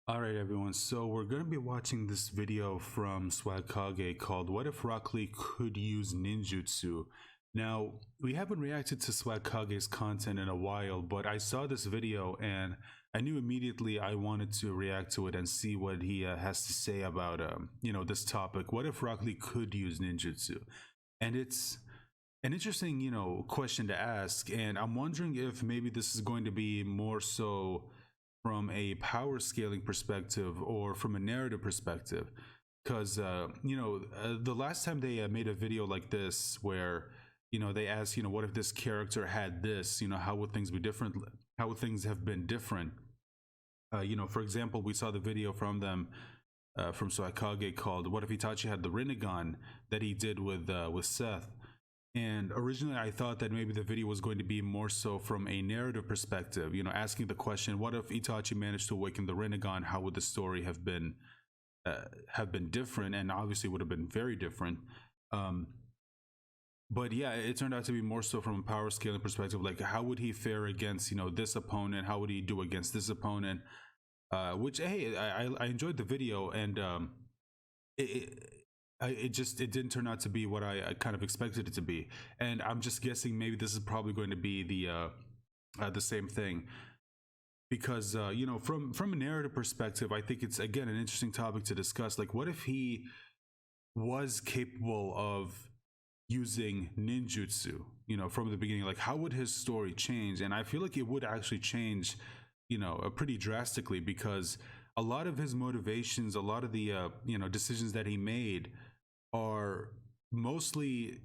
All right, everyone. So we're going to be watching this video from Swag Kage called "What If Rock Lee Could Use Ninjutsu?" Now, we haven't reacted to Swag Kage's content in a while, but I saw this video and I knew immediately I wanted to react to it and see what he has to say about this topic. What if Rock Lee could use ninjutsu? And it's an interesting, question to ask. And I'm wondering if maybe this is going to be more so from a power scaling perspective or from a narrative perspective. Because, the last time they made a video like this where, they asked, what if this character had this, how would things be different? How would things have been different? For example, we saw the video from them from Soikage called "What if Itachi had the Rinnegan" that he did with Seth. And originally, I thought that maybe the video was going to be more so from a narrative perspective, asking the question, what if Itachi managed to awaken the Rinnegan? How would the story have been different? And obviously, would have been very different. But yeah, it turned out to be more so from a power scaling perspective. Like, how would he fare against, this opponent? How would he do against this opponent? Which, hey, I enjoyed the video, and it didn't turn out to be what I kind of expected it to be. And I'm just guessing maybe this is probably going to be the same thing. Because from a narrative perspective, I think it's again an interesting topic to discuss. Like, what if he was capable of using ninjutsu, from the beginning? Like, how would his story change? And I feel like it would actually change, pretty drastically, because a lot of his motivations, a lot of the decisions that he made are mostly,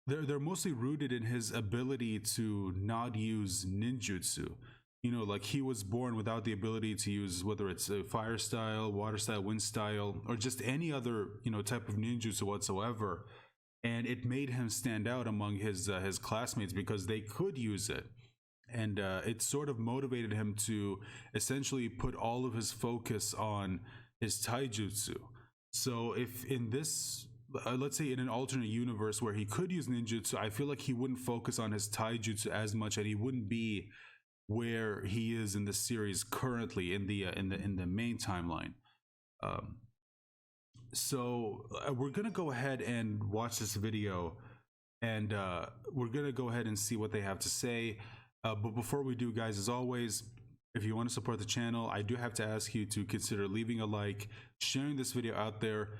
they're mostly rooted in his ability to not use ninjutsu. Like, he was born without the ability to use, whether it's a fire style, water style, wind style, or just any other type of ninjutsu whatsoever. And it made him stand out among his classmates because they could use it. And it sort of motivated him to essentially put all of his focus on his taijutsu. So if in this, let's say in an alternate universe where he could use ninjutsu, I feel like he wouldn't focus on his taijutsu as much, and he wouldn't be where he is in the series currently in the main timeline. So we're gonna go ahead and watch this video, and we're gonna go ahead and see what they have to say. But before we do, guys, as always, if you want to support the channel, I do have to ask you to consider leaving a like, sharing this video out there.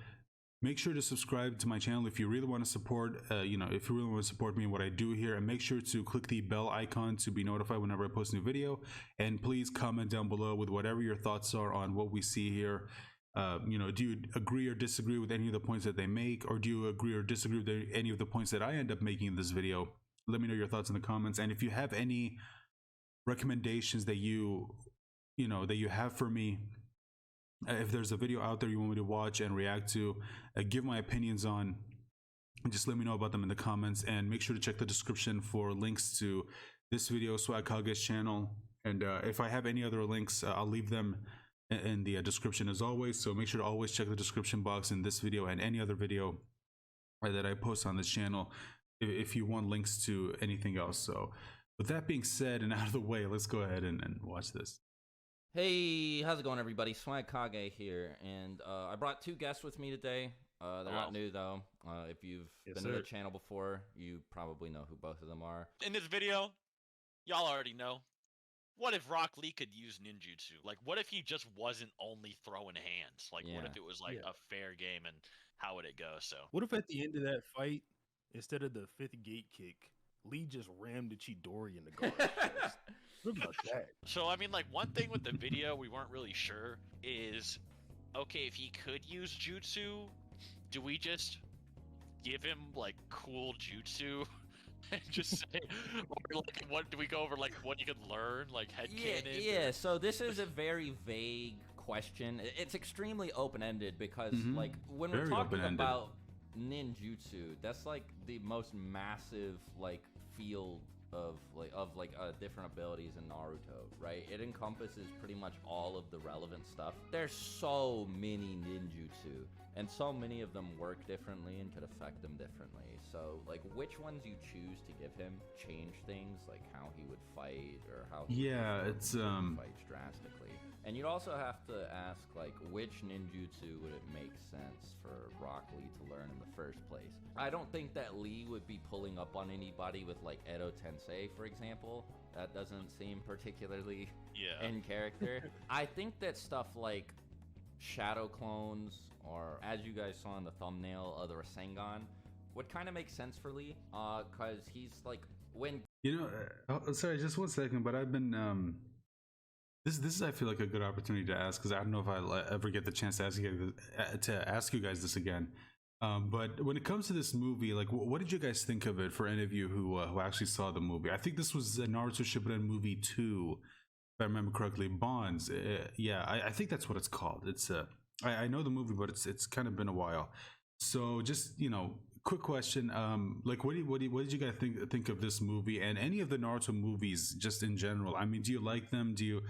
Make sure to subscribe to my channel if you really want to support, if you really want to support me and what I do here. And make sure to click the bell icon to be notified whenever I post a new video. And please comment down below with whatever your thoughts are on what we see here. Do you agree or disagree with any of the points that they make? Or do you agree or disagree with any of the points that I end up making in this video? Let me know your thoughts in the comments. And if you have any recommendations that you have for me, if there's a video out there you want me to watch and react to, give my opinions on, and just let me know about them in the comments. And make sure to check the description for links to this video, Swag Kage's channel. And if I have any other links, I'll leave them in the description as always. So make sure to always check the description box in this video and any other video that I post on this channel if you want links to anything else. So with that being said and out of the way, let's go ahead and watch this. Hey, how's it going, everybody? Swag Kage here, and I brought two guests with me today. They're not new, though. If you've been to the channel before, you probably know who both of them are. In this video, y'all already know. What if Rock Lee could use ninjutsu? Like, what if he just wasn't only throwing hands? Like, what if it was like a fair game, and how would it go? So, what if at the end of that fight, instead of the fifth gate kick, Lee just rammed the Chidori in the guard? What about that? So, I mean, like, one thing with the video we weren't really sure is, okay, if he could use jutsu, do we just give him, like, cool jutsu? And just say, or, like, what do we go over, like, what you could learn, like, headcanon? Yeah, so this is a very vague question. It's extremly open-ended because, like, when we're talking about ninjutsu, that's, like, the most massive, like, field of different abilities in Naruto, right? It encompasses pretty much all of the relevant stuff. There's so many ninjutsu, and so many of them work differently and could affect them differently. So, like, which ones you choose to give him change things, like how he would fight or how he would fight drastically. And you'd also have to ask, like, which ninjutsu would it make sense for Rock Lee to learn in the first place? I don't think that Lee would be pulling up on anybody with, like, Edo Tensei, for example. That doesn't seem particularly in character. I think that stuff like shadow clones, or as you guys saw in the thumbnail of the Rasengan, would kind of make sense for Lee, because he's, like, when... sorry, just 1 second, but I've been... This is, I feel like, a good opportunity to ask, because I don't know if I'll ever get the chance to ask you guys this again. But when it comes to this movie, like, what did you guys think of it? For any of you who actually saw the movie, I think this was Naruto Shippuden movie 2, if I remember correctly. Bonds, yeah, I think that's what it's called. It's I know the movie, but it's kind of been a while. So just quick question, like, what did you guys think of this movie and any of the Naruto movies, just in general? I mean, do you like them? Do you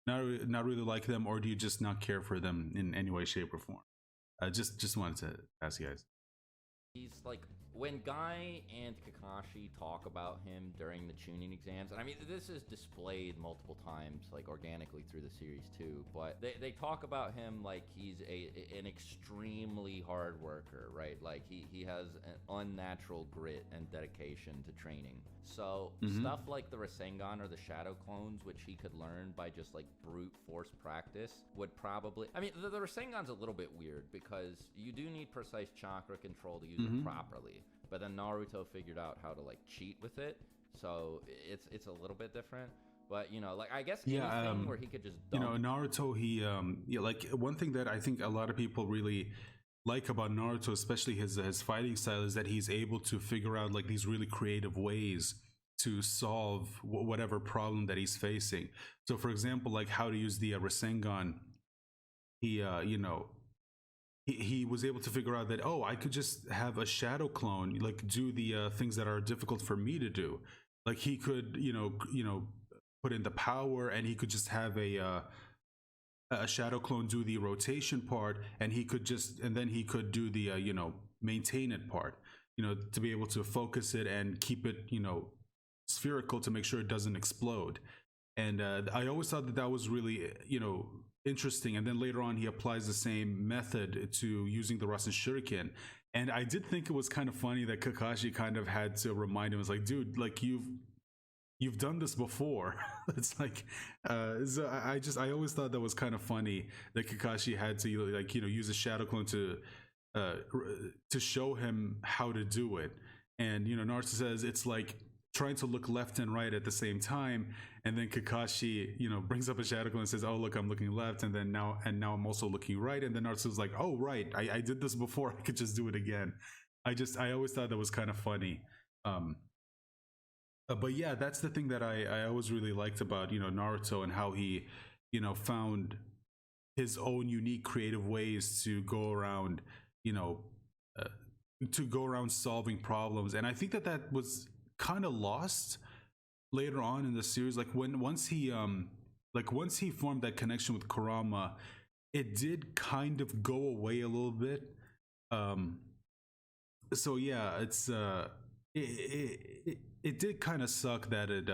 not really like them, or do you just not care for them in any way, shape, or form? Just wanted to ask you guys. He's like, when Guy and Kakashi talk about him during the tuning exams, and I mean, this is displayed multiple times, like, organically through the series too, but they talk about him like he's an extremely hard worker, right? Like, he has an unnatural grit and dedication to training. So stuff like the Rasengan or the Shadow Clones, which he could learn by just, like, brute force practice, would probably... I mean, the Rasengan's a little bit weird because you do need precise chakra control to use it properly. But then Naruto figured out how to, like, cheat with it, so it's a little bit different. But like, I guess anything where he could just dump... Naruto, he like, one thing that I think a lot of people really like about Naruto, especially his fighting style, is that he's able to figure out, like, these really creative ways to solve whatever problem that he's facing. So, for example, like how to use the Rasengan, he he was able to figure out that, oh, I could just have a shadow clone, like, do the things that are difficult for me to do. Like, he could put in the power, and he could just have a shadow clone do the rotation part, and then he could do the maintain it part, to be able to focus it and keep it spherical to make sure it doesn't explode. And I always thought that was really interesting. And then later on, he applies the same method to using the Rasen Shuriken. And I did think it was kind of funny that Kakashi kind of had to remind him, it's like, dude, like, you've done this before. It's like, so I always thought that was kind of funny that Kakashi had to, like, use a shadow clone to show him how to do it. And Naruto says it's like trying to look left and right at the same time, and then Kakashi brings up a shadow clone and says, oh, look, I'm looking left, and now I'm also looking right. And then Naruto's like, oh, right, I did this before, I could just do it again. I always thought that was kind of funny. But yeah, that's the thing that I always really liked about Naruto, and how he found his own unique creative ways to go around solving problems. And I think that was kind of lost later on in the series. Like, once he formed that connection with Kurama, it did kind of go away a little bit. So yeah, it's it did kind of suck that it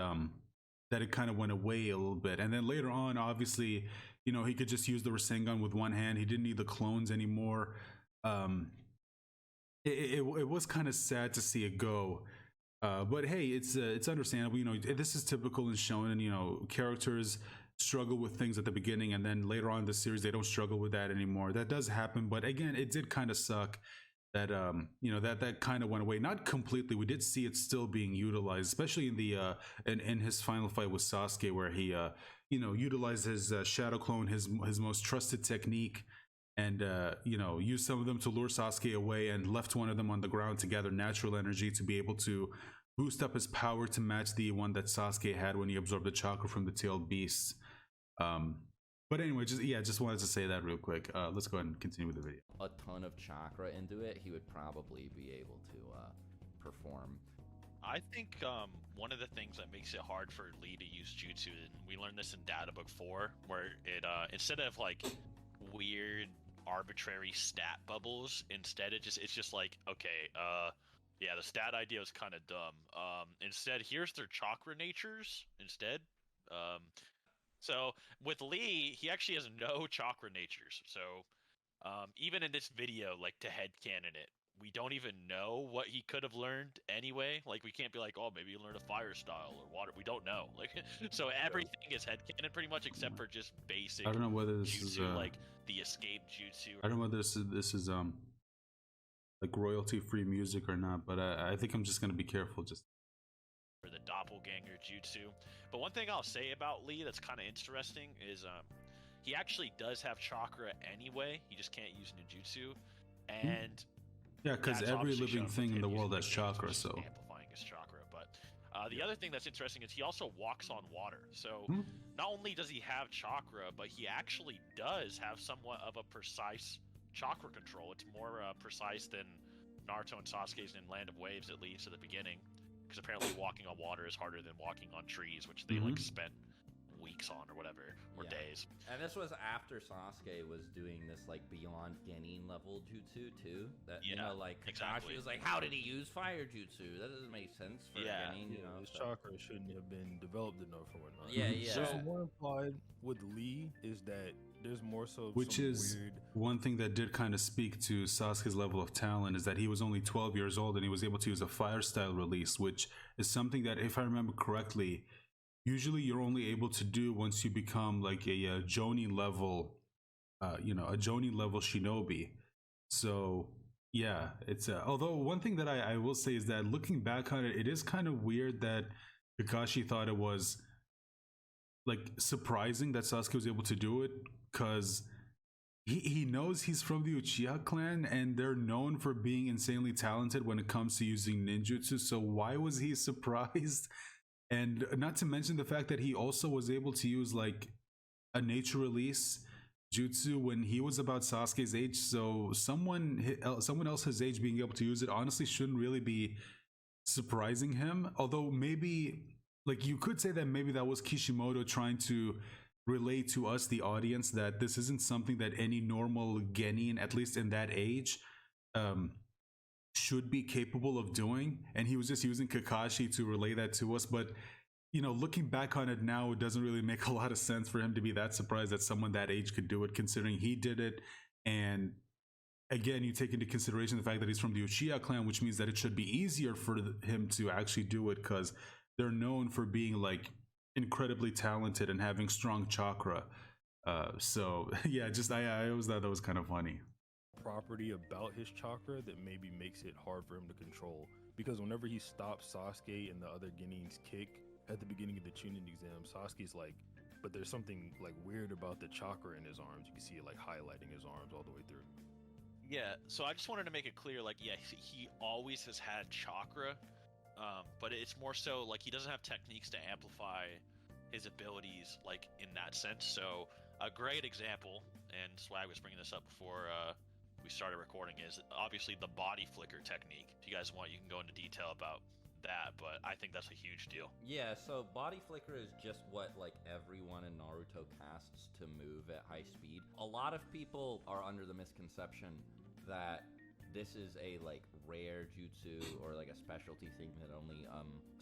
kind of went away a little bit. And then later on, obviously, he could just use the Rasengan with one hand. He didn't need the clones anymore. It was kind of sad to see it go. But hey, it's understandable. This is typical in shonen. Characters struggle with things at the beginning, and then later on in the series, they don't struggle with that anymore. That does happen. But again, it did kind of suck that that kind of went away. Not completely. We did see it still being utilized, especially in the in his final fight with Sasuke, where he utilized his shadow clone, his most trusted technique, and used some of them to lure Sasuke away, and left one of them on the ground to gather natural energy to be able to boost up his power to match the one that Sasuke had when he absorbed the chakra from the tailed beasts. But anyway, just wanted to say that real quick. Let's go ahead and continue with the video. A ton of chakra into it, he would probably be able to perform. I think one of the things that makes it hard for Lee to use jutsu, and we learned this in Data Book 4, where it instead of like weird arbitrary stat bubbles, instead it's just like, okay, yeah, the stat idea was kind of dumb. Instead, here's their chakra natures instead. So with Lee, he actually has no chakra natures. So even in this video, like to headcanon it, we don't even know what he could have learned anyway. Like we can't be like, oh, maybe he learned a fire style or water. We don't know. Like so everything is headcanon pretty much except for just basic. I don't know whether this jutsu, is like the escape jutsu. I don't know whether this is like royalty free music or not, but I think I'm just gonna be careful. Just for the doppelganger jutsu. But one thing I'll say about Lee that's kind of interesting is he actually does have chakra anyway. He just can't use ninjutsu, and yeah, because every living thing in the world has chakra, so amplifying his chakra. But the other thing that's interesting is he also walks on water. So not only does he have chakra, but he actually does have somewhat of a precise chakra control. It's more precise than Naruto and Sasuke's in Land of Waves, at least at the beginning, because apparently walking on water is harder than walking on trees, which they like spent weeks on or whatever, or days. And this was after Sasuke was doing this like beyond Genin level jutsu too. That you know, like Kakashi was like, how did he use fire jutsu? That doesn't make sense for Genin, you know. His chakra shouldn't have been developed enough or whatnot. Yeah. So more implied with Lee is that there's more so which is weird... one thing that did kind of speak to Sasuke's level of talent is that he was only 12 years old and he was able to use a fire style release, which is something that, if I remember correctly, usually you're only able to do once you become like a Jonin level, a Jonin level shinobi. So yeah, it's although one thing that I will say is that looking back on it, it is kind of weird that Kakashi thought it was like surprising that Sasuke was able to do it, because he knows he's from the Uchiha clan and they're known for being insanely talented when it comes to using ninjutsu. So why was he surprised? And not to mention the fact that he also was able to use like a nature release jutsu when he was about Sasuke's age. So someone else his age being able to use it honestly shouldn't really be surprising him. Although maybe, like, you could say that maybe that was Kishimoto trying to relate to us, the audience, that this isn't something that any normal genin, at least in that age, should be capable of doing, and he was just using Kakashi to relay that to us. But looking back on it now, it doesn't really make a lot of sense for him to be that surprised that someone that age could do it, considering he did it. And again, you take into consideration the fact that he's from the Uchiha clan, which means that it should be easier for him to actually do it, because they're known for being like incredibly talented and having strong chakra. So yeah, just I always thought that was kind of funny. Property about his chakra that maybe makes it hard for him to control, because whenever he stops Sasuke and the other Genin's kick at the beginning of the Chunin exam, Sasuke's like, but there's something like weird about the chakra in his arms. You can see it like highlighting his arms all the way through. Yeah, so I just wanted to make it clear, like, yeah, he always has had chakra, but it's more so like he doesn't have techniques to amplify his abilities, like, in that sense. So a great example, and Swag was bringing this up before we started recording, is obviously the body flicker technique. If you guys want, you can go into detail about that, but I think that's a huge deal. Yeah, so body flicker is just what like everyone in Naruto casts to move at high speed. A lot of people are under the misconception that this is a like rare jutsu or like a specialty thing that only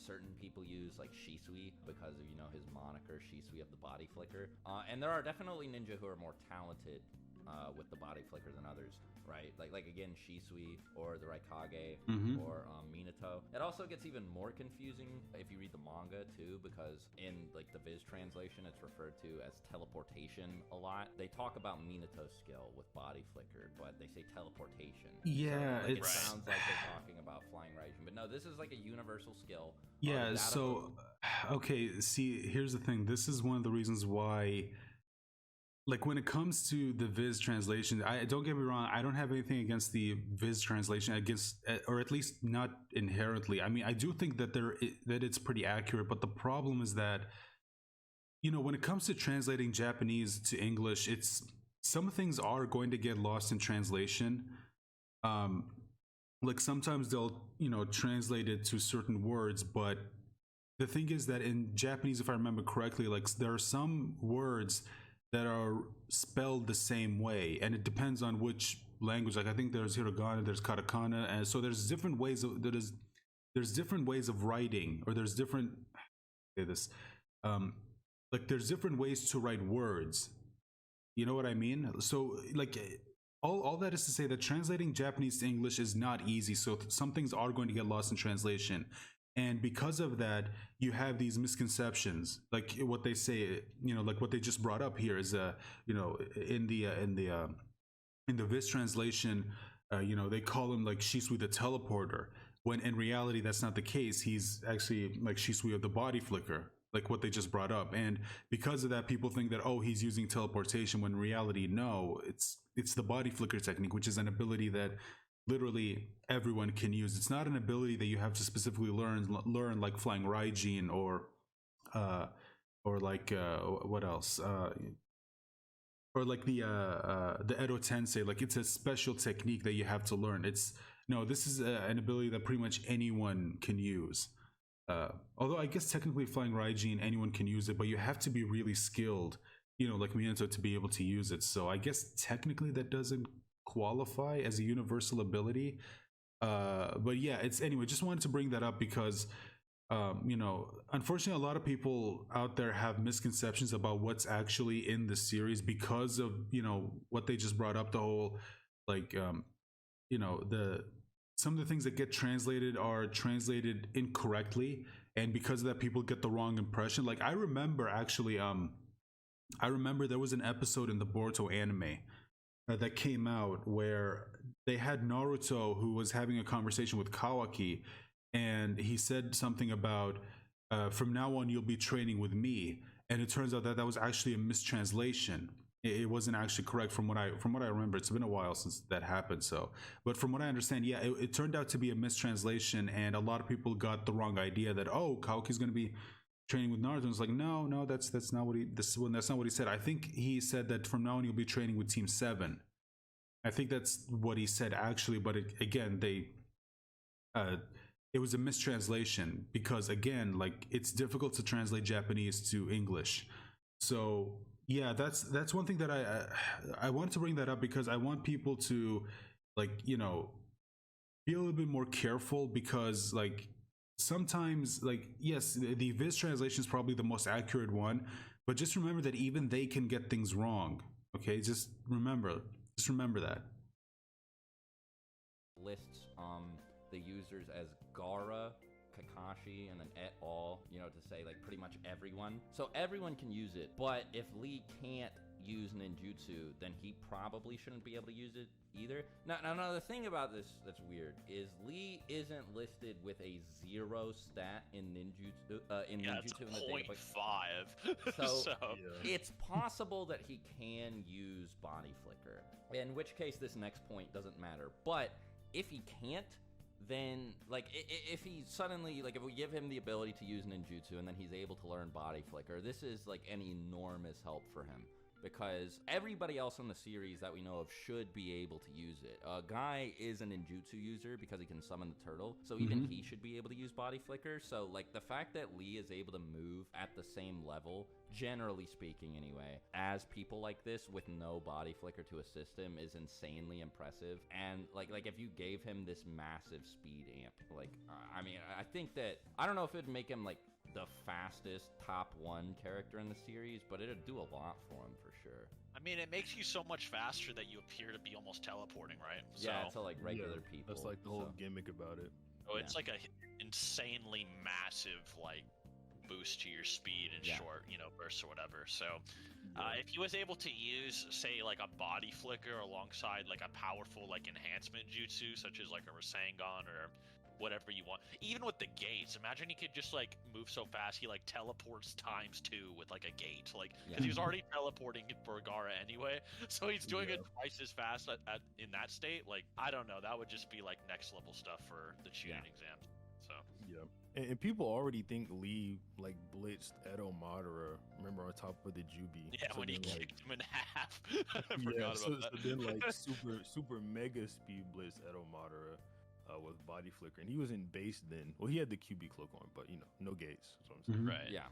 certain people use, like Shisui, because of his moniker Shisui of the body flicker. And there are definitely ninja who are more talented with the body flicker than others, right? Like again, Shisui or the Raikage or Minato. It also gets even more confusing if you read the manga too, because in like the Viz translation, it's referred to as teleportation a lot. They talk about Minato's skill with body flicker, but they say teleportation. Yeah, so, like, it sounds like they're talking about flying Raijin, but no, this is like a universal skill. Yeah, so okay, see, here's the thing. This is one of the reasons why, like, when it comes to the Viz translation, I don't get me wrong, I don't have anything against the Viz translation, or at least not inherently. I mean, I do think that that it's pretty accurate, but the problem is that, when it comes to translating Japanese to English, some things are going to get lost in translation. Like sometimes they'll, translate it to certain words, but the thing is that in Japanese, if I remember correctly, like there are some words that are spelled the same way, and it depends on which language. Like I think there's hiragana, there's katakana, and so there's different ways of there's different ways of writing, or there's different like there's different ways to write words. You know what I mean? So like all that is to say that translating Japanese to English is not easy. So some things are going to get lost in translation. And because of that, you have these misconceptions, like what they say, you know, like what they just brought up here is, you know, in the Viz translation, you know, they call him like Shisui the teleporter, when in reality that's not the case. He's actually like Shisui of the body flicker, like what they just brought up. And because of that, people think that, oh, he's using teleportation, when in reality, no, it's the body flicker technique, which is an ability that literally everyone can use. It's not an ability that you have to specifically learn like flying Raijin or like what else, or like the Edo Tensei. Like it's a special technique that you have to learn. It's no, this is an ability that pretty much anyone can use. Although I guess technically flying Raijin, anyone can use it, but you have to be really skilled, you know, like Minato, to be able to use it. So I guess technically that doesn't qualify as a universal ability. But yeah, it's anyway, just wanted to bring that up because you know, unfortunately, a lot of people out there have misconceptions about what's actually in the series because of, you know, what they just brought up. The whole, like, you know, some of the things that get translated are translated incorrectly, and because of that, people get the wrong impression. Like, I remember actually, I remember there was an episode in the Boruto anime that came out where they had Naruto who was having a conversation with Kawaki, and he said something about from now on you'll be training with me, and it turns out that that was actually a mistranslation. It wasn't actually correct from what I remember. It's been a while since that happened. So, but from what I understand, yeah, it turned out to be a mistranslation, and a lot of people got the wrong idea that, oh, Kawaki's going to be training with Naruto. And it's like, no, that's not what that's not what he said. I think he said that from now on you'll be training with Team 7. I think that's what he said actually, but again, it was a mistranslation because, again, like, it's difficult to translate Japanese to English. So yeah, that's one thing that I wanted to bring that up because I want people to, like, you know, be a little bit more careful, because like sometimes, like, yes, the Viz translation is probably the most accurate one, but just remember that even they can get things wrong. Okay, just remember that. Lists the users as Gaara, Kakashi, and then et al, you know, to say like pretty much everyone. So everyone can use it, but if Lee can't use ninjutsu, then he probably shouldn't be able to use it either. Now the thing about this that's weird is Lee isn't listed with a 0 stat in ninjutsu ninjutsu in the database. 0.5. So it's possible that he can use body flicker, in which case this next point doesn't matter. But if he can't, then like if he suddenly, like, if we give him the ability to use ninjutsu and then he's able to learn body flicker, this is like an enormous help for him, because everybody else in the series that we know of should be able to use it. Guy is a ninjutsu user because he can summon the turtle, so even he should be able to use body flicker. So like the fact that Lee is able to move at the same level, generally speaking anyway, as people like this with no body flicker to assist him is insanely impressive. And like if you gave him this massive speed amp, like I mean, I think that, I don't know if it'd make him like the fastest top 1 character in the series, but it'd do a lot for him for sure. I mean, it makes you so much faster that you appear to be almost teleporting, right? Yeah, to like regular people. That's like the whole gimmick about it. So it's like a insanely massive like boost to your speed in short, you know, bursts or whatever. So if he was able to use, say, like a body flicker alongside like a powerful like enhancement jutsu, such as like a Rasengan or whatever you want, even with the gates, imagine he could just like move so fast he like teleports ×2 with like a gate, like, because he was already teleporting for Gaara anyway, so he's doing it twice as fast in that state. Like, I don't know, that would just be like next level stuff for the Chunin exams. So and people already think Lee like blitzed Edo Madara, remember, on top of the Jubi. Yeah, so when he kicked him in half. I forgot about that. So then like super mega speed blitz Edo Madara with body flicker, and he was in base then. Well, he had the QB cloak on, but you know, no gates. That's what I'm saying. Right. Yeah.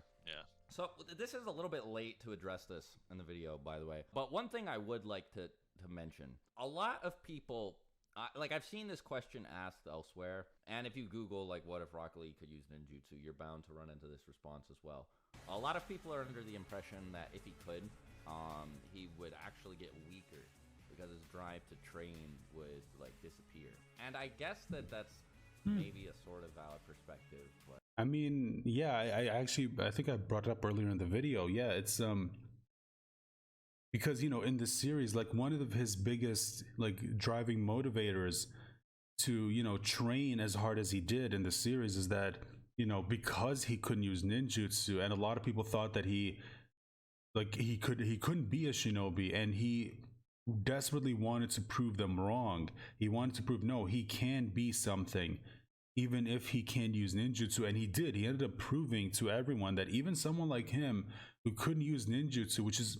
So this is a little bit late to address this in the video, by the way. But one thing I would like to mention: a lot of people, like, I've seen this question asked elsewhere, and if you Google like what if Rock Lee could use ninjutsu, you're bound to run into this response as well. A lot of people are under the impression that if he could, he would actually get weaker because his drive to train would like disappear. And I guess that's maybe a sort of valid perspective. But I mean, yeah, I think I brought it up earlier in the video. Yeah, it's because in the series, like one of his biggest like driving motivators to train as hard as he did in the series is that because he couldn't use ninjutsu, and a lot of people thought that he couldn't be a shinobi, and he desperately wanted to prove them wrong. He wanted to prove no, he can be something even if he can't use ninjutsu. And he did. He ended up proving to everyone that even someone like him who couldn't use ninjutsu, which is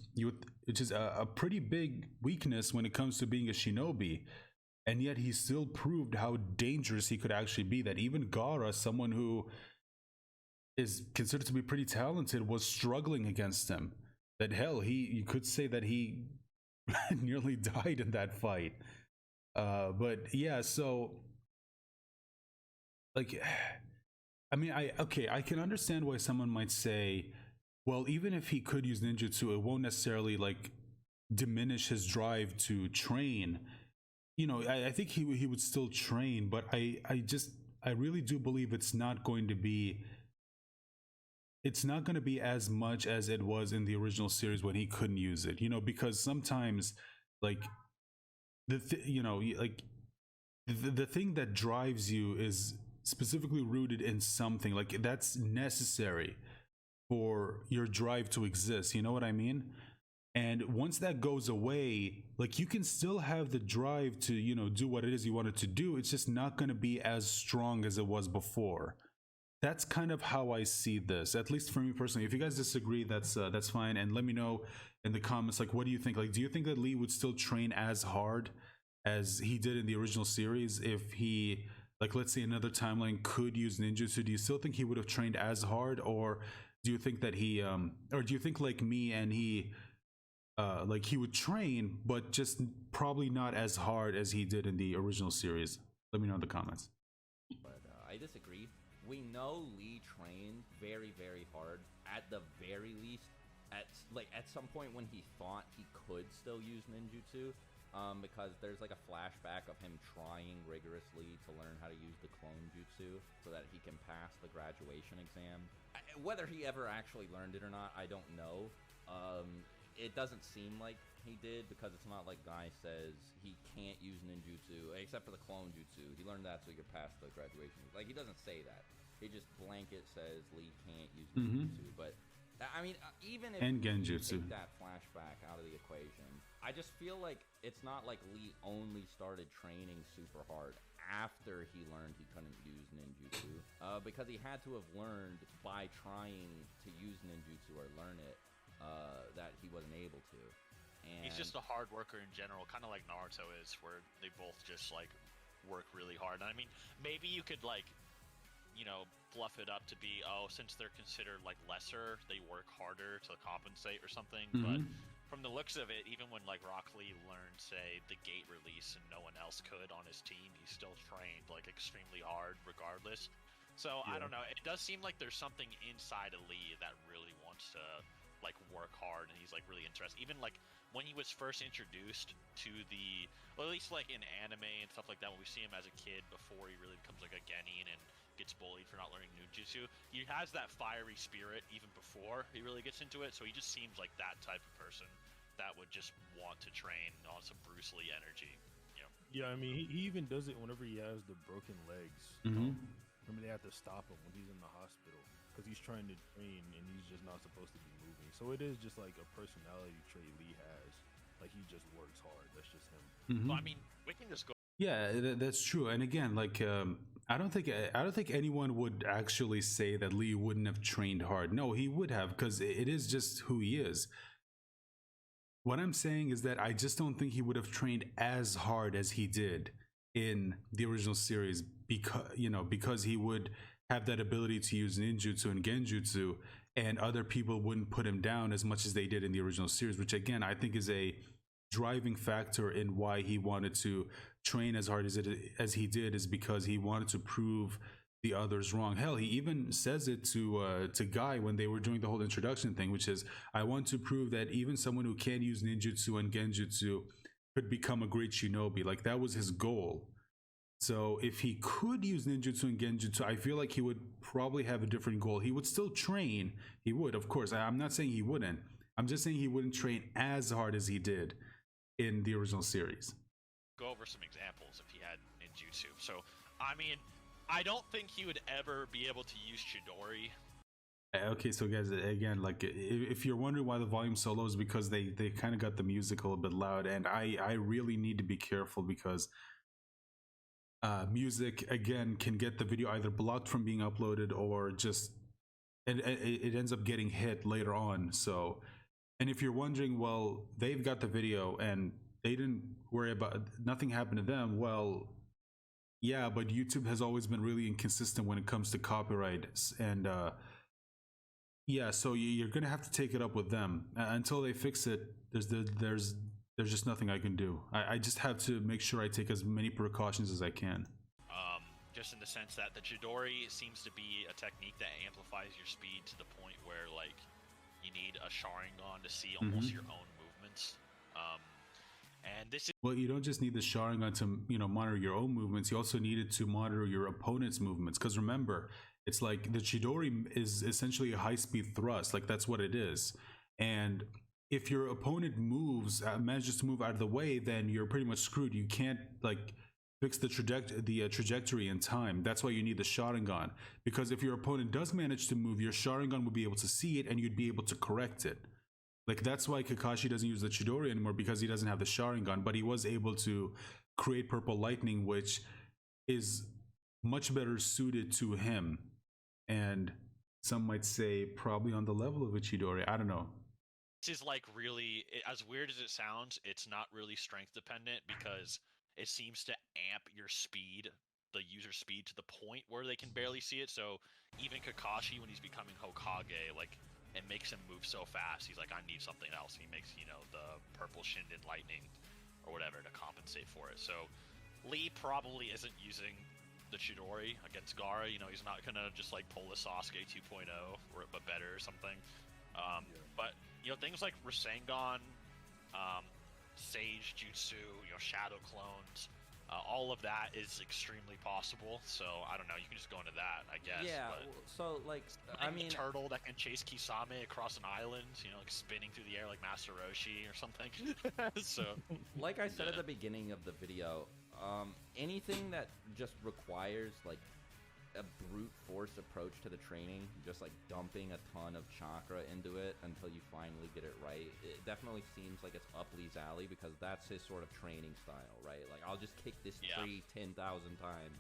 a pretty big weakness when it comes to being a shinobi, and yet he still proved how dangerous he could actually be. That even Gaara, someone who is considered to be pretty talented, was struggling against him. That hell, you could say that he nearly died in that fight. But yeah, so like, I mean, I can understand why someone might say, well, even if he could use ninjutsu, it won't necessarily like diminish his drive to train. I think he would still train, but I really do believe it's not going to be as much as it was in the original series when he couldn't use it. Because sometimes like the thing that drives you is specifically rooted in something like that's necessary for your drive to exist. You know what I mean? And once that goes away, like you can still have the drive to do what it is you wanted to do. It's just not going to be as strong as it was before. That's kind of how I see this, at least for me personally. If you guys disagree, that's fine, and let me know in the comments, like, what do you think? Like, do you think that Lee would still train as hard as he did in the original series if he, like, let's say another timeline could use ninjutsu? Do you still think he would have trained as hard, or do you think that he or do you think like me and he like he would train but just probably not as hard as he did in the original series? Let me know in the comments. But I disagree. We know Lee trained very, very hard. At the very least, at some point when he thought he could still use ninjutsu, because there's like a flashback of him trying rigorously to learn how to use the clone jutsu so that he can pass the graduation exam. Whether he ever actually learned it or not, I don't know. It doesn't seem like he did, because it's not like Guy says he can't use ninjutsu except for the clone jutsu. He learned that so he could pass the graduation. Like, he doesn't say that. He just blanket says Lee can't use ninjutsu. But I mean, even if you take that flashback out of the equation, I just feel like it's not like Lee only started training super hard after he learned he couldn't use ninjutsu, because he had to have learned by trying to use ninjutsu or learn it that he wasn't able to. And he's just a hard worker in general, kind of like Naruto is, where they both just like work really hard. And I mean, maybe you could like, fluff it up to be, since they're considered like lesser, they work harder to compensate or something. But from the looks of it, even when like Rock Lee learned, say, the gate release and no one else could on his team, he still trained like extremely hard regardless. So I don't know. It does seem like there's something inside of Lee that really wants to like work hard, and he's like really interested. Even like when he was first introduced to at least like in anime and stuff like that, when we see him as a kid before he really becomes like a genin and gets bullied for not learning ninjutsu, he has that fiery spirit even before he really gets into it. So he just seems like that type of person that would just want to train on some Bruce Lee energy. Yeah, I mean, he even does it whenever he has the broken legs. Remember, they have to stop him when he's in the hospital because he's trying to train and he's just not supposed to be moving. So it is just like a personality trait Lee has. Like, he just works hard. That's just him. Well, I mean, we can just go. Yeah, that's true. And again, like, I don't think anyone would actually say that Lee wouldn't have trained hard. No, he would have, because it is just who he is. What I'm saying is that I just don't think he would have trained as hard as he did in the original series, because he would have that ability to use ninjutsu and genjutsu, and other people wouldn't put him down as much as they did in the original series, which again I think is a driving factor in why he wanted to train as hard as he did, is because he wanted to prove the others wrong. Hell, he even says it to Guy when they were doing the whole introduction thing, which is, I want to prove that even someone who can use ninjutsu and genjutsu could become a great shinobi. Like, that was his goal. So if he could use ninjutsu and genjutsu, I feel like he would probably have a different goal. He would still train. He would, of course. I'm not saying he wouldn't. I'm just saying he wouldn't train as hard as he did in the original series. Go over some examples if he had ninjutsu. So, I mean, I don't think he would ever be able to use Chidori. Okay, so guys, again, like, if you're wondering why the volume so low, is because they kind of got the music a little bit loud, and I really need to be careful because music, again, can get the video either blocked from being uploaded or just it ends up getting hit later on. So, and if you're wondering, well, they've got the video and they didn't worry about, nothing happened to them. Well, yeah, but YouTube has always been really inconsistent when it comes to copyright, and yeah, so you're gonna have to take it up with them until they fix it. There's just nothing I can do. I just have to make sure I take as many precautions as I can. Just in the sense that the Chidori seems to be a technique that amplifies your speed to the point where, like, you need a Sharingan to see almost your own movements. And this is... Well, you don't just need the Sharingan to, you know, monitor your own movements. You also need it to monitor your opponent's movements. Because remember, it's like the Chidori is essentially a high-speed thrust. Like, that's what it is. And if your opponent manages to move out of the way, then you're pretty much screwed. You can't, like, fix the trajectory in time. That's why you need the Sharingan. Because if your opponent does manage to move, your Sharingan will be able to see it and you'd be able to correct it. Like, that's why Kakashi doesn't use the Chidori anymore, because he doesn't have the Sharingan, but he was able to create Purple Lightning, which is much better suited to him. And some might say probably on the level of a Chidori. I don't know. This is, like, really, as weird as it sounds, it's not really strength dependent, because it seems to amp your speed, the user speed, to the point where they can barely see it. So even Kakashi, when he's becoming Hokage, like, it makes him move so fast. He's like, I need something else. He makes, you know, the purple Shinden lightning or whatever to compensate for it. So Lee probably isn't using the Chidori against Gaara. You know, he's not gonna just, like, pull a Sasuke 2.0 but better or something. But, you know, things like Rasengan, Sage Jutsu, you know, Shadow Clones, all of that is extremely possible. So I don't know, you can just go into that, I guess. Yeah. But So, like, I mean, a turtle that can chase Kisame across an island, you know, like spinning through the air like Master Roshi or something. So, like I said at the beginning of the video, anything that just requires, like, a brute force approach to the training, just like dumping a ton of chakra into it until you finally get it right, it definitely seems like it's up Lee's alley, because that's his sort of training style, right? Like, I'll just kick this tree 10,000 times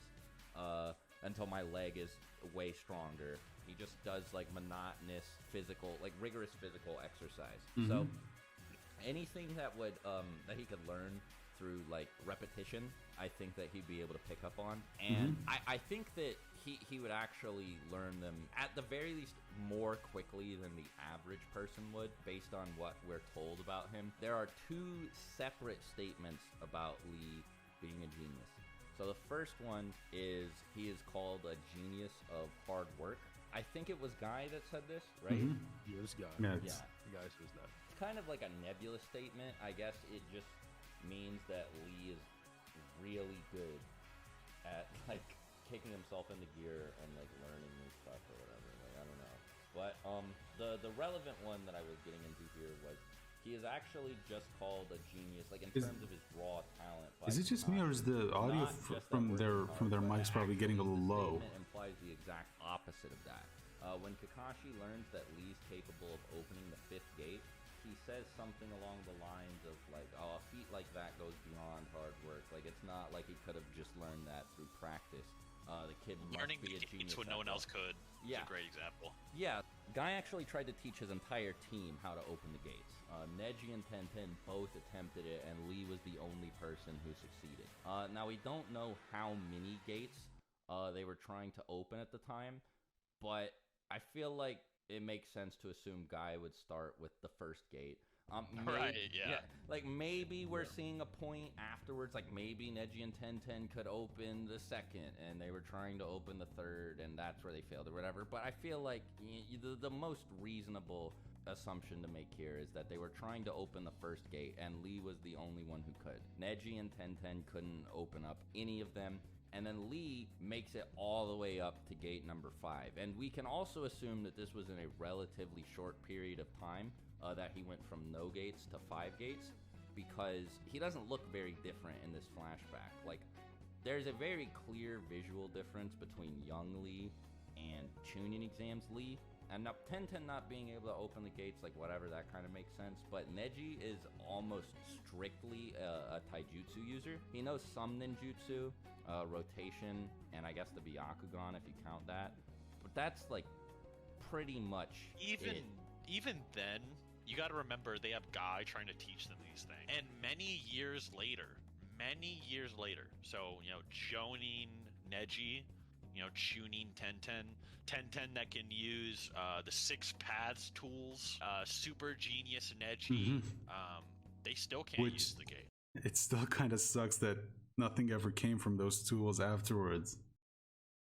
until my leg is way stronger. He just does, like, monotonous physical, like, rigorous physical exercise. So anything that would that he could learn through, like, repetition, I think that he'd be able to pick up on. And I think that he would actually learn them, at the very least, more quickly than the average person would, based on what we're told about him. There are two separate statements about Lee being a genius. So the first one is he is called a genius of hard work. I think it was Guy that said this, right? Yeah, it was Guy. Yeah. The guy says that. It's kind of like a nebulous statement. I guess it just means that Lee is really good at, like, kicking himself into gear and, like, learning new stuff or whatever. Like, I don't know. But the relevant one that I was getting into here was he is actually just called a genius, like, in terms of his raw talent. Is it just me, or is the audio from their mics probably getting a little low? Implies the exact opposite of that. When Kakashi learns that Lee's capable of opening the 5th gate, he says something along the lines of, like, oh, a feat like that goes beyond hard work. Like, it's not like he could have just learned that through practice. The kid must be a genius when no one else could. Yeah. It's a great example. Yeah, Guy actually tried to teach his entire team how to open the gates. Neji and Tenten both attempted it, and Lee was the only person who succeeded. Now, we don't know how many gates they were trying to open at the time, but I feel like it makes sense to assume Guy would start with the 1st gate. Right, yeah. Like maybe we're seeing a point afterwards, like maybe Neji and Tenten could open the second, and they were trying to open the third, and that's where they failed or whatever. But I feel like the most reasonable assumption to make here is that they were trying to open the first gate, and Lee was the only one who could. Neji and Tenten couldn't open up any of them. And then Lee makes it all the way up to gate number 5. And we can also assume that this was in a relatively short period of time, that he went from no gates to 5 gates, because he doesn't look very different in this flashback. Like, there's a very clear visual difference between young Lee and Chunin exams Lee. And now Tenten not being able to open the gates, like whatever, that kind of makes sense. But Neji is almost strictly a taijutsu user. He knows some ninjutsu, rotation, and I guess the Byakugan if you count that. But that's like pretty much even then, you got to remember they have Guy trying to teach them these things. And many years later, so, you know, Jonin Neji, you know, Chunin Tenten that can use the 6 paths tools, super genius Neji, they still can't use the gate. It still kind of sucks that nothing ever came from those tools afterwards.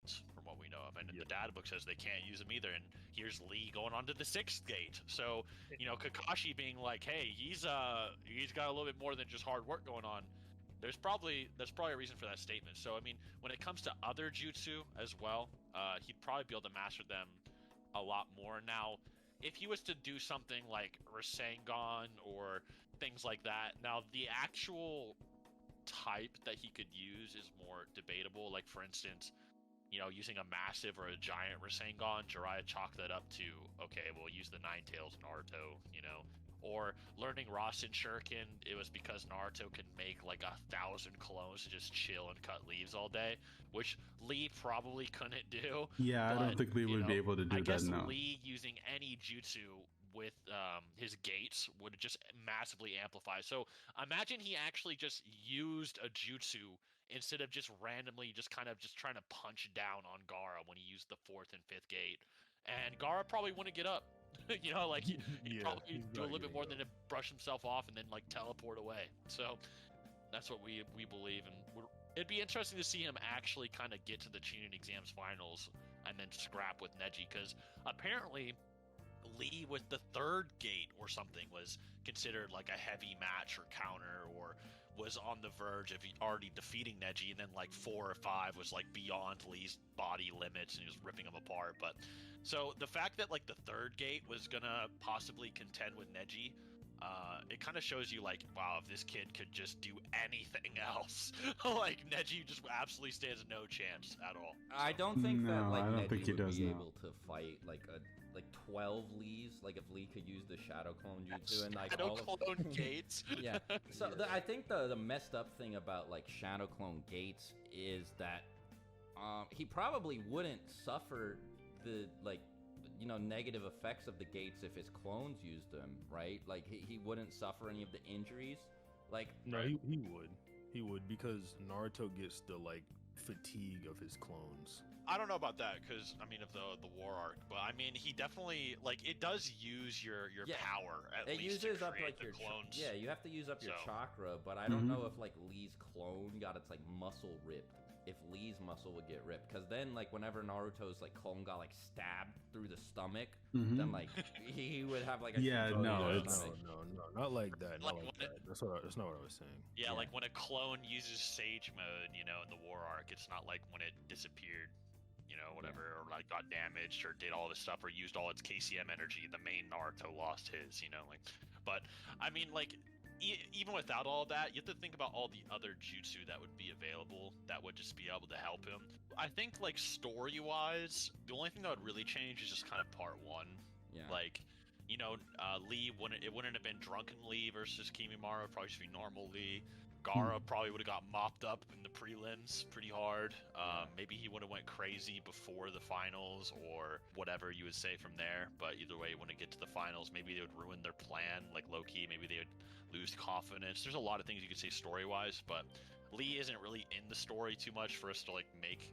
From what we know of, and the data book says they can't use them either. And here's Lee going on to the 6th gate. So, you know, Kakashi being like, hey, he's got a little bit more than just hard work going on. There's probably a reason for that statement. So I mean, when it comes to other jutsu as well, he'd probably be able to master them a lot more. Now, if he was to do something like Rasengan or things like that, now the actual type that he could use is more debatable. Like for instance, you know, using a massive or a giant Rasengan, Jiraiya chalked that up to, okay, we'll use the Nine Tails Naruto, you know. Or learning Rasen Shuriken, it was because Naruto could make like 1,000 clones to just chill and cut leaves all day, which Lee probably couldn't do. Yeah, I don't think Lee would be able to do that. I guess Lee using any jutsu with his gates would just massively amplify. So imagine he actually just used a jutsu instead of just randomly just kind of just trying to punch down on Gaara when he used the 4th and 5th gate. And Gaara probably wouldn't get up. You know, like he'd probably do a little bit more than to brush himself off and then like teleport away. So that's what we believe, and it'd be interesting to see him actually kind of get to the Chunin exams finals and then scrap with Neji, because apparently Lee with the 3rd gate or something was considered like a heavy match or counter, or was on the verge of already defeating Neji, and then like 4 or 5 was like beyond Lee's body limits and he was ripping him apart. But so the fact that like the 3rd gate was gonna possibly contend with Neji, it kind of shows you like, wow, if this kid could just do anything else, like Neji just absolutely stands no chance at all. I don't think that like Neji would be able to fight like 12 Lees, like if Lee could use the Shadow Clone Jutsu and like Shadow all Clone gates. Yeah. So I think the messed up thing about like Shadow Clone gates is that he probably wouldn't suffer the like, you know, negative effects of the gates if his clones used them, right? Like he wouldn't suffer any of the injuries. Like no, he would, because Naruto gets the like fatigue of his clones. I don't know about that, because I mean of the war arc, but I mean he definitely like it does use your power at it least uses to up create like your clones. Yeah, you have to use up your chakra, but I don't know if like Lee's clone got its like muscle ripped. If Lee's muscle would get ripped, because then like whenever Naruto's like clone got like stabbed through the stomach, then like he would have like a no, not like that, not like that. That's not what I was saying. Yeah, like when a clone uses Sage Mode, you know, in the war arc, it's not like when it disappeared, you know, whatever, or like got damaged or did all this stuff or used all its KCM energy. The main Naruto lost his, you know, like, but I mean, like, even without all that, you have to think about all the other jutsu that would be available that would just be able to help him. I think, like, story-wise, the only thing that would really change is just kind of part 1. Yeah. Like, you know, Lee wouldn't have been Drunken Lee versus Kimimaro, probably just be normal Lee. Gaara probably would have got mopped up in the prelims pretty hard. Maybe he would have went crazy before the finals or whatever you would say from there. But either way, when it get to the finals, maybe they would ruin their plan, like low-key. Maybe they would lose confidence. There's a lot of things you could say story-wise, but Lee isn't really in the story too much for us to like make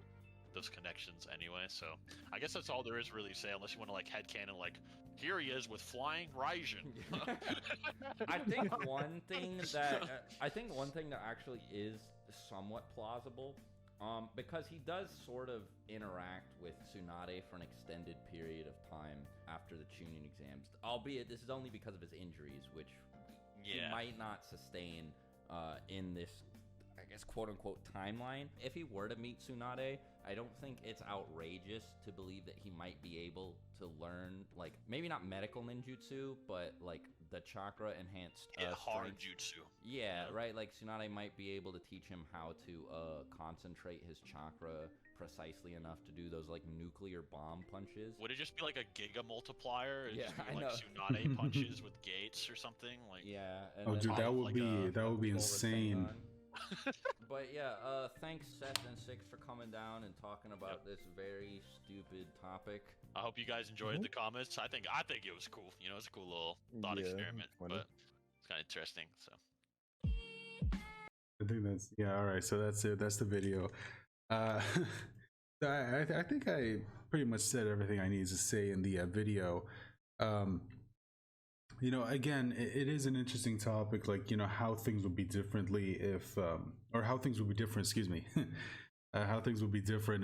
those connections anyway. So I guess that's all there is really to say, unless you want to like headcanon like here he is with flying Raijin. I think one thing that actually is somewhat plausible, because he does sort of interact with Tsunade for an extended period of time after the Chunin exams, albeit this is only because of his injuries, which he might not sustain in this, I guess, quote-unquote timeline. If he were to meet Tsunade, I don't think it's outrageous to believe that he might be able to learn, like, maybe not medical ninjutsu, but like the chakra enhanced hard strength. jutsu. Yeah, right. Like Tsunade might be able to teach him how to concentrate his chakra precisely enough to do those like nuclear bomb punches. Would it just be like a giga multiplier? It'd just be I like know. Tsunade punches with gates or something? Like, Yeah. And Oh, then dude, that would like be Full insane. Rasengan. But yeah, thanks Seth and Six for coming down and talking about this very stupid topic. I hope you guys enjoyed the comments. I think it was cool. You know, it's a cool little thought experiment, funny. but it's kind of interesting. So I think that's all right. So that's it. That's the video. I think I pretty much said everything I need to say in the video. You know, again, it is an interesting topic, like, you know, how things would be differently if, or how things would be different, excuse me, how things would be different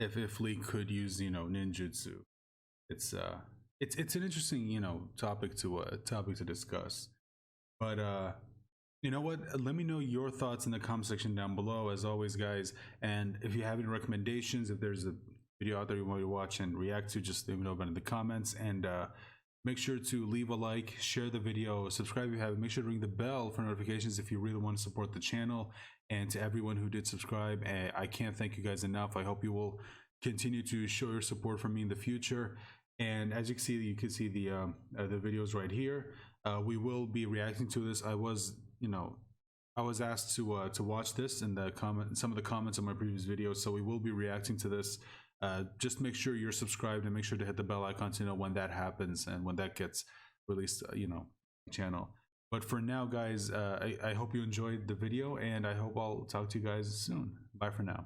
if Lee could use, you know, ninjutsu. It's an interesting, you know, topic to discuss. But you know what? Let me know your thoughts in the comment section down below, as always, guys. And if you have any recommendations, if there's a video out there you want me to watch and react to, just let me know about it in the comments. And make sure to leave a like, share the video, subscribe if you haven't. Make sure to ring the bell for notifications if you really want to support the channel. And to everyone who did subscribe, I can't thank you guys enough. I hope you will continue to show your support for me in the future. And as you can see the videos right here. We will be reacting to this. I was asked to watch this in some of the comments on my previous videos, so we will be reacting to this. Just make sure you're subscribed and make sure to hit the bell icon to know when that happens and when that gets released, you know, channel. But for now, guys, I hope you enjoyed the video, and I hope I'll talk to you guys soon. Bye for now.